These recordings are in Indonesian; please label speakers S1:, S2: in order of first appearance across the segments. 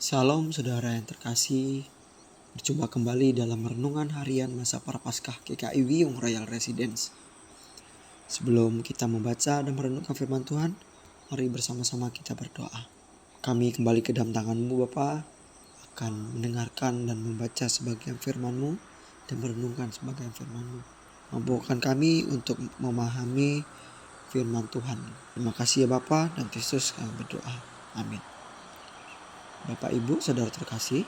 S1: Salam saudara yang terkasih, berjumpa kembali dalam renungan harian masa Prapaskah GKI Wiyung Royal Residence. Sebelum kita membaca dan merenungkan firman Tuhan, mari bersama-sama kita berdoa. Kami kembali ke dalam tangan-Mu Bapa, akan mendengarkan dan membaca sebagian firman-Mu dan merenungkan sebagian firman-Mu. Mampukan kami untuk memahami firman Tuhan. Terima kasih ya Bapa, dan Kristus kami berdoa. Amin. Bapak Ibu saudara terkasih,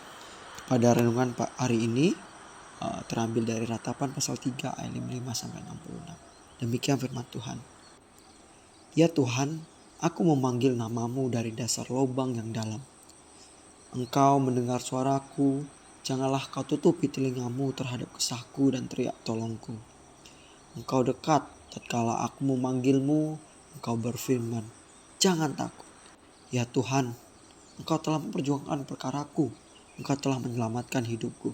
S1: pada renungan hari ini terambil dari Ratapan pasal 3 ayat 55-66. Demikian firman Tuhan. Ya Tuhan, aku memanggil namamu dari dasar lubang yang dalam. Engkau mendengar suaraku, janganlah kau tutupi telingamu terhadap kesahku dan teriak tolongku. Engkau dekat tatkala aku memanggilmu, engkau berfirman, jangan takut. Ya Tuhan, Engkau telah memperjuangkan perkaraku. Engkau telah menyelamatkan hidupku.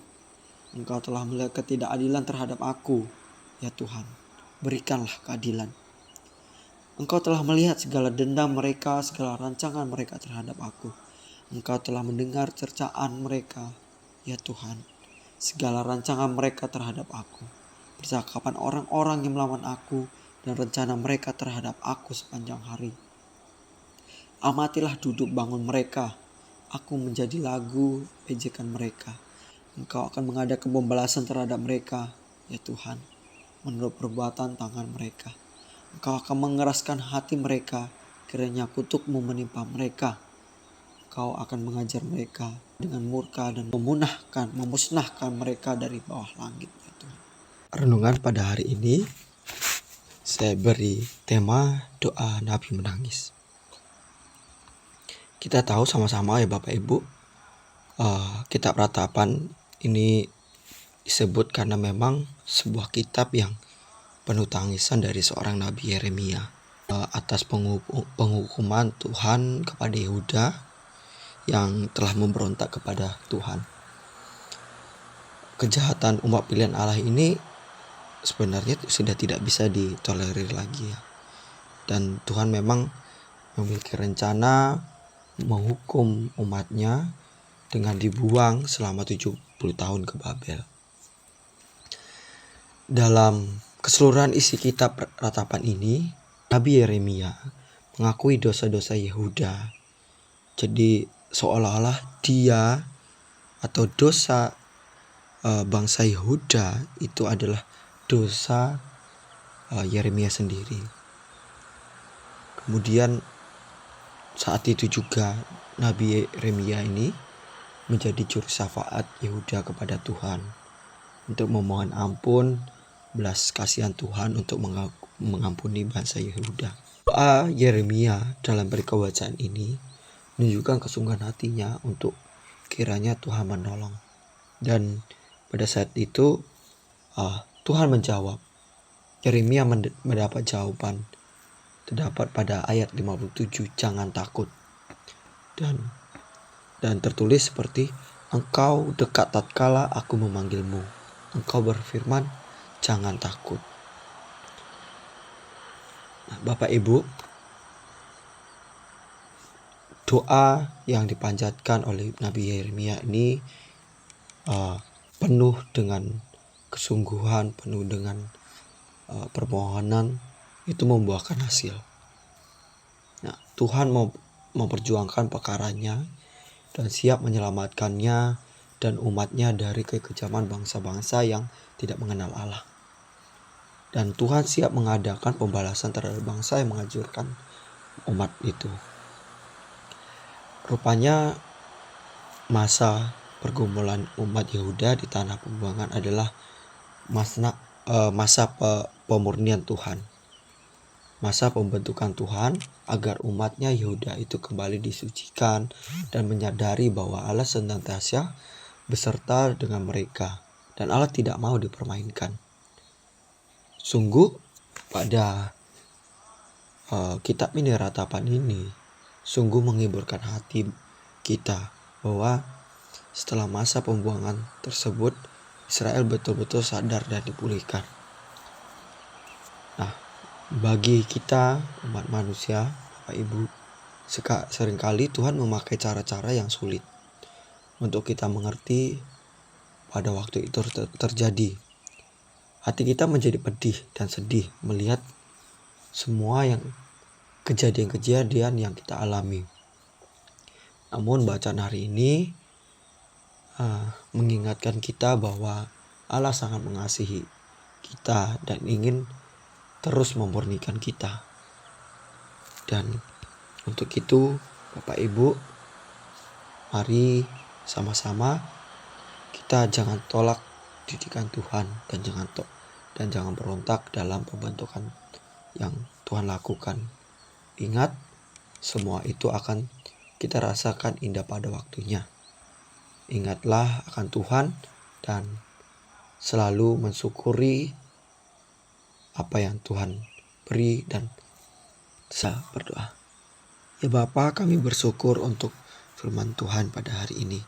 S1: Engkau telah melihat ketidakadilan terhadap aku. Ya Tuhan, berikanlah keadilan. Engkau telah melihat segala dendam mereka, segala rancangan mereka terhadap aku. Engkau telah mendengar cercaan mereka. Ya Tuhan, segala rancangan mereka terhadap aku. Percakapan orang-orang yang melawan aku dan rencana mereka terhadap aku sepanjang hari. Amatilah duduk bangun mereka. Aku menjadi lagu ejekan mereka. Engkau akan mengadakan pembalasan terhadap mereka, ya Tuhan, menurut perbuatan tangan mereka. Engkau akan mengeraskan hati mereka, kiranya kutuk-Mu menimpa mereka. Engkau akan mengajar mereka dengan murka dan memusnahkan mereka dari bawah langit, ya Tuhan. Renungan pada hari ini saya beri tema doa Nabi menangis. Kita tahu sama-sama ya Bapak Ibu, kitab Ratapan ini disebut karena memang sebuah kitab yang penuh tangisan dari seorang Nabi Yeremia atas penghukuman Tuhan kepada Yehuda yang telah memberontak kepada Tuhan. Kejahatan umat pilihan Allah ini sebenarnya sudah tidak bisa ditolerir lagi ya. Dan Tuhan memang memiliki rencana menghukum umatnya dengan dibuang selama 70 tahun ke Babel. Dalam keseluruhan isi kitab Ratapan ini, Nabi Yeremia mengakui dosa-dosa Yehuda. Jadi seolah-olah dia atau dosa bangsa Yehuda itu adalah dosa Yeremia sendiri. Kemudian saat itu juga Nabi Yeremia ini menjadi juru syafaat Yehuda kepada Tuhan untuk memohon ampun, belas kasihan Tuhan untuk mengampuni bangsa Yehuda. Doa Yeremia dalam perikawacaan ini menunjukkan kesungguhan hatinya untuk kiranya Tuhan menolong. Dan pada saat itu Tuhan menjawab. Yeremia mendapat jawaban terdapat pada ayat 57, jangan takut. Dan tertulis seperti, engkau dekat tatkala aku memanggilmu. Engkau berfirman, jangan takut. Nah, Bapak Ibu, doa yang dipanjatkan oleh Nabi Yeremia ini penuh dengan kesungguhan, penuh dengan permohonan, itu membuahkan hasil. Nah, Tuhan mau memperjuangkan perkaranya dan siap menyelamatkannya dan umatnya dari kekejaman bangsa-bangsa yang tidak mengenal Allah. Dan Tuhan siap mengadakan pembalasan terhadap bangsa yang menghancurkan umat itu. Rupanya masa pergumulan umat Yehuda di tanah pembuangan adalah masa pemurnian Tuhan. Masa pembentukan Tuhan agar umatnya Yehuda itu kembali disucikan dan menyadari bahwa Allah senantiasa beserta dengan mereka dan Allah tidak mau dipermainkan. Sungguh pada kitab ini Ratapan ini sungguh menghiburkan hati kita bahwa setelah masa pembuangan tersebut Israel betul-betul sadar dan dipulihkan. Nah, bagi kita umat manusia, Bapak Ibu, seringkali Tuhan memakai cara-cara yang sulit untuk kita mengerti pada waktu itu terjadi. Hati kita menjadi pedih dan sedih melihat semua kejadian-kejadian yang kita alami. Namun bacaan hari ini mengingatkan kita bahwa Allah sangat mengasihi kita dan ingin terus memurnikan kita. Dan untuk itu Bapak Ibu, mari sama-sama kita jangan tolak didikan Tuhan dan jangan berontak dalam pembentukan yang Tuhan lakukan. Ingat, semua itu akan kita rasakan indah pada waktunya. Ingatlah akan Tuhan dan selalu mensyukuri apa yang Tuhan beri dan saya berdoa. Ya Bapa, kami bersyukur untuk firman Tuhan pada hari ini.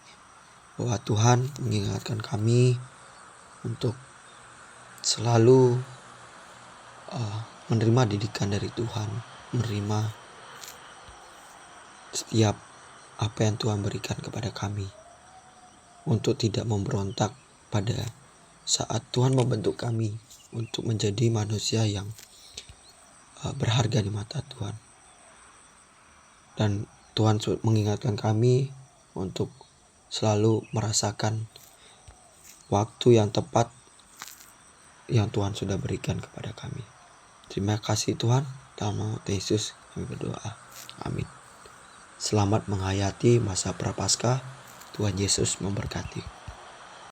S1: Bahwa Tuhan mengingatkan kami untuk selalu menerima didikan dari Tuhan. Menerima setiap apa yang Tuhan berikan kepada kami. Untuk tidak memberontak pada saat Tuhan membentuk kami untuk menjadi manusia yang berharga di mata Tuhan. Dan Tuhan mengingatkan kami untuk selalu merasakan waktu yang tepat yang Tuhan sudah berikan kepada kami. Terima kasih Tuhan. Dalam nama Yesus kami berdoa. Amin. Selamat menghayati masa Prapaskah. Tuhan Yesus memberkati.